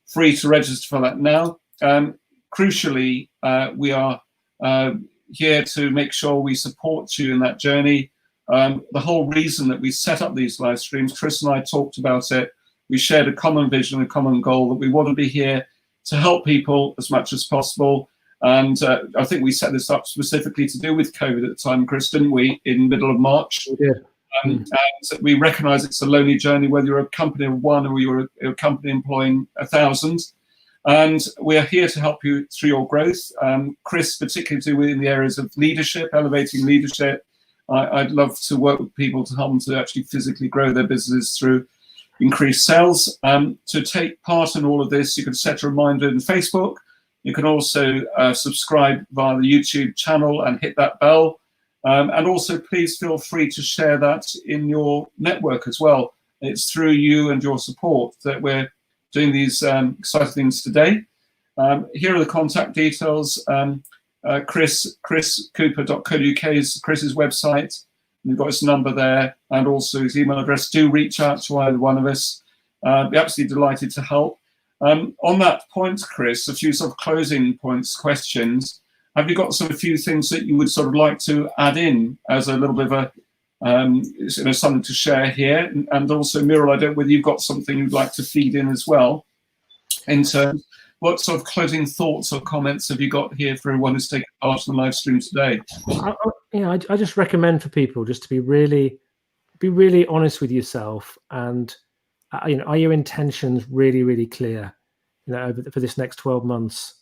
free to register for that now. Crucially, we are here to make sure we support you in that journey. The whole reason that we set up these live streams, Chris and I talked about it. We shared a common vision, a common goal that we want to be here to help people as much as possible. And I think we set this up specifically to do with COVID at the time, Chris, didn't we, in middle of March? Yeah. And we recognize it's a lonely journey, whether you're a company of 1 or you're a company employing 1,000. And we are here to help you through your growth. Chris, particularly in the areas of leadership, elevating leadership. I'd love to work with people to help them to actually physically grow their business through increased sales. To take part in all of this, you can set a reminder in Facebook. You can also subscribe via the YouTube channel and hit that bell. And also, please feel free to share that in your network as well. It's through you and your support that we're doing these exciting things today. Here are the contact details. chriscooper.co.uk is Chris's website. We've got his number there and also his email address. Do reach out to either one of us. Be absolutely delighted to help. On that point, Chris, a few sort of closing points, questions. Have you got a few things that you would sort of like to add in as a little bit of a something to share here? And also, Muriel, I don't know whether you've got something you'd like to feed in as well. In terms, what sort of closing thoughts or comments have you got here for everyone who's taken part in the live stream today? I just recommend for people just to be really honest with yourself, and are your intentions really clear? For this next 12 months.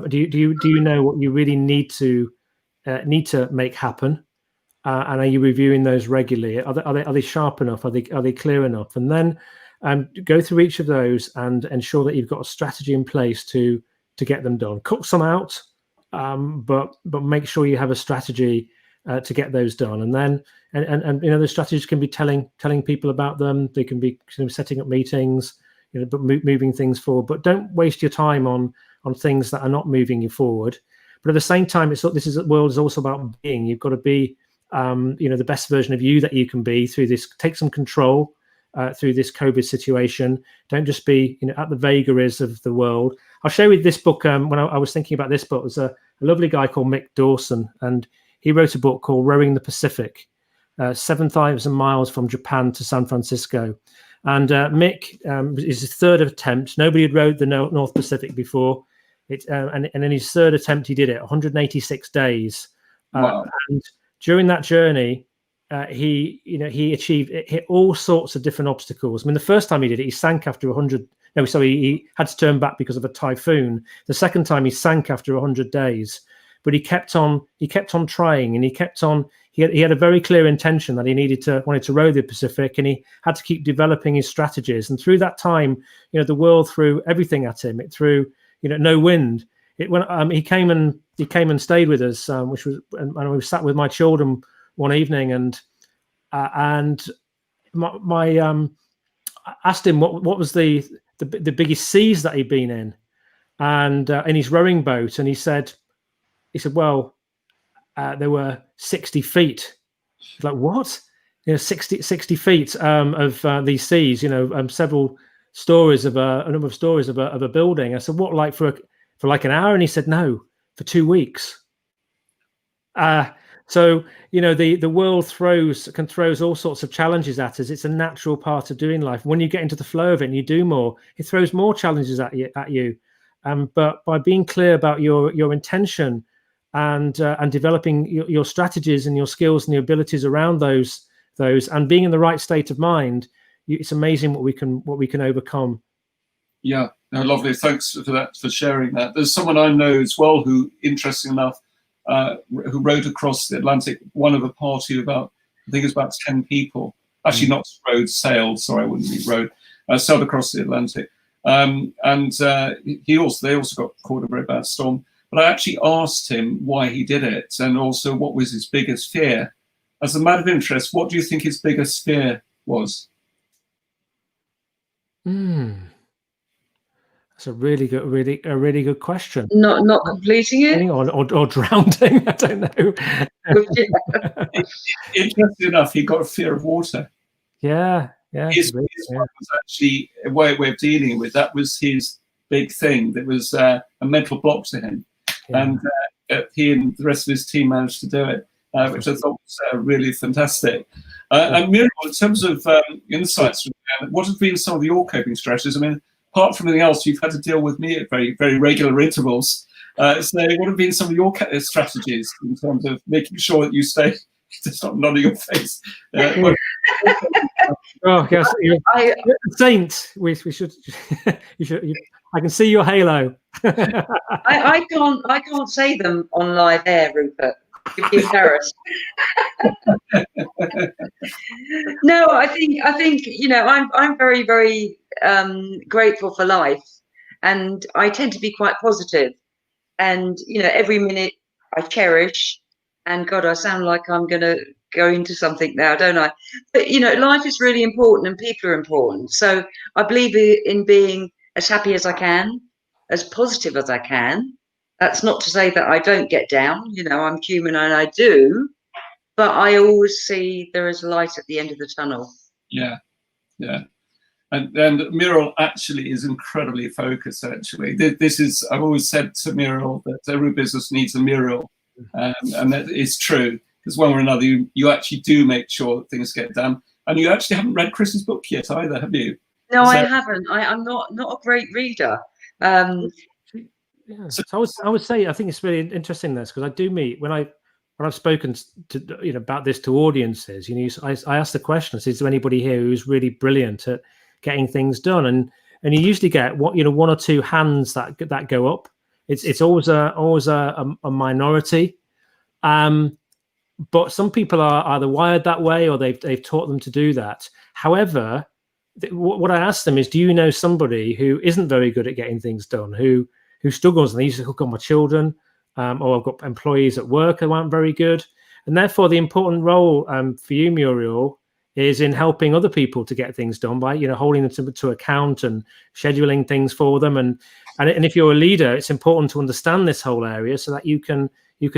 Do you know what you really need to make happen, and are you reviewing those regularly? Are they sharp enough? Are they clear enough? And then go through each of those and ensure that you've got a strategy in place to get them done. Cut some out, but make sure you have a strategy to get those done. And then the strategies can be telling people about them. They can be setting up meetings, but moving things forward. But don't waste your time on things that are not moving you forward. But at the same time, the world is also about being. You've got to be, the best version of you that you can be through this. Take some control through this COVID situation. Don't just be, at the vagaries of the world. I'll show you this book. When I was thinking about this book, there's a lovely guy called Mick Dawson, and he wrote a book called Rowing the Pacific, 7,000 miles from Japan to San Francisco. And Mick is his third attempt. Nobody had rowed the North Pacific before. And in his third attempt, he did it 186 days. Wow. And during that journey, he hit all sorts of different obstacles. I mean, the first time he did it, he sank after 100. No, sorry, he had to turn back because of a typhoon. The second time, he sank after 100 days. But he kept on trying, and he kept on. He had a very clear intention that he wanted to row the Pacific, and he had to keep developing his strategies. And through that time, the world threw everything at him. It threw, no wind. He came and stayed with us, and we sat with my children one evening, and I asked him what was the biggest seas that he'd been in, and in his rowing boat, and he said, well, there were 60 feet. Like, what? 60 feet of these seas. Several stories of a number of stories of a building. I said, what, like for like an hour? And he said, no, for 2 weeks. So the world throws all sorts of challenges at us. It's a natural part of doing life. When you get into the flow of it and you do more, it throws more challenges at you. But by being clear about your intention and developing your strategies and your skills and your abilities around those, and being in the right state of mind, it's amazing what we can overcome. Yeah, no, lovely. Thanks for that, for sharing that. There's someone I know as well who, interesting enough, who rowed across the Atlantic. One of a party of about 10 people. Actually, not rowed, sailed. Sorry, I wouldn't be rowed. Sailed across the Atlantic, and they also got caught in a very bad storm. But I actually asked him why he did it, and also what was his biggest fear. As a matter of interest, what do you think his biggest fear was? That's a really good question. Not completing it, or drowning. I don't know. Interesting enough, he got a fear of water. Yeah. His was actually a way of dealing with that. Was his big thing. That was a mental block to him. Yeah. And he and the rest of his team managed to do it, which I thought was really fantastic. And Muriel, in terms of insights, what have been some of your coping strategies? I mean, apart from anything else, you've had to deal with me at very, very regular intervals. So what have been some of your strategies in terms of making sure that you stay, stop nodding your face? Oh, yes, saint. We should. You should. I can see your halo. I can't say them on live air, Rupert. You'd be embarrassed. No, I think I'm very, very grateful for life, and I tend to be quite positive. And every minute I cherish, And God, I sound like I'm going to go into something now, don't I? But, you know, life is really important and people are important. So I believe in being as happy as I can, as positive as I can. That's not to say that I don't get down. You know, I'm human and I do. But I always see there is light at the end of the tunnel. Yeah, yeah. And Muriel actually is incredibly focused, actually. This is, I've always said to Muriel that every business needs a Muriel. And that is true, because one way or another, you actually do make sure that things get done. And you actually haven't read Chris's book yet either, have you? No, I haven't. I'm not a great reader. Yeah. So I would say I think it's really interesting this, because I do meet when I've spoken to about this to audiences. You know, I ask the question: is there anybody here who's really brilliant at getting things done? And you usually get one or two hands that go up. It's always a minority, but some people are either wired that way or they've taught them to do that. However, what I ask them is, do you know somebody who isn't very good at getting things done, who struggles, and they used to hook on my children, or I've got employees at work who aren't very good, and therefore the important role for you, Muriel, is in helping other people to get things done by holding them to account and scheduling things for them, and if you're a leader, it's important to understand this whole area so that you can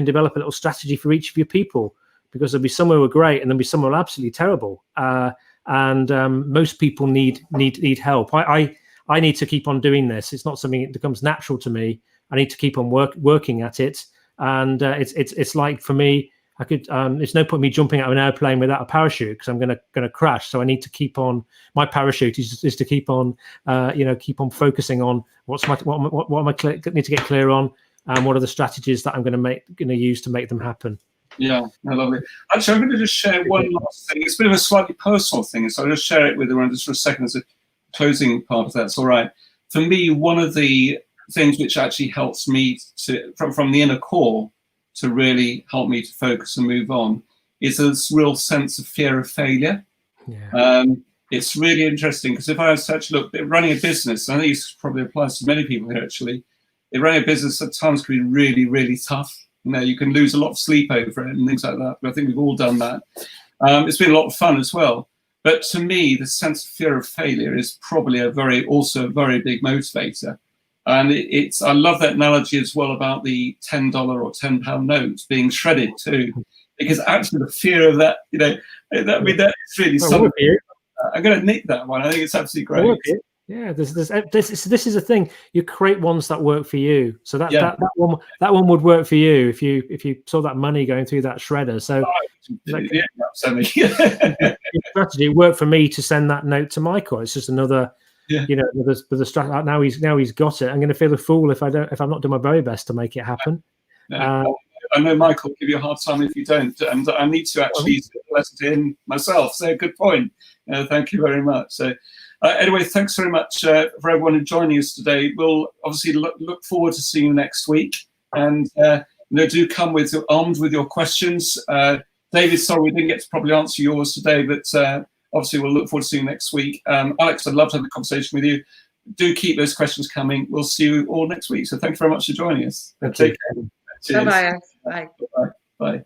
develop a little strategy for each of your people, because there'll be some who are great and there'll be some who are absolutely terrible, and most people need help. I need to keep on doing this. It's not something that becomes natural to me. I need to keep on working at it, and it's like, for me, I could. It's no point me jumping out of an airplane without a parachute, because I'm gonna crash. So I need to keep on. My parachute is to keep on, keep on focusing on what am I need to get clear on, and what are the strategies that I'm going to use to make them happen. Yeah, lovely. Actually, I'm going to just share one last thing. It's a bit of a slightly personal thing, so I'll just share it with everyone just for a second as a closing part of that. It's all right. For me, one of the things which actually helps me from the inner core to really help me to focus and move on is this real sense of fear of failure. Yeah. It's really interesting, because if I was to actually look at running a business, I think this probably applies to many people here actually, running a business at times can be really, really tough. You can lose a lot of sleep over it and things like that. But I think we've all done that. It's been a lot of fun as well. But to me, the sense of fear of failure is probably also a very big motivator. And I love that analogy as well about the $10 or £10 notes being shredded too, because actually the fear of that, that is really something. I'm going to nick that one. I think it's absolutely great. Yeah, this is a thing. You create ones that work for you. So that one would work for you if you saw that money going through that shredder. So strategy worked for me to send that note to Michael. It's just another. Yeah. With the strategy. Now he's got it. I'm going to feel a fool if I'm not doing my very best to make it happen. I know Michael will give you a hard time if you don't, and I need to actually let it in myself. So good point. Thank you very much. So anyway, thanks very much for everyone joining us today. We'll obviously look forward to seeing you next week, and do come armed with your questions. David, sorry we didn't get to probably answer yours today, but. Obviously, we'll look forward to seeing you next week. Alex, I'd love to have a conversation with you. Do keep those questions coming. We'll see you all next week. So thank you very much for joining us. Take care. Bye-bye. Bye. Bye.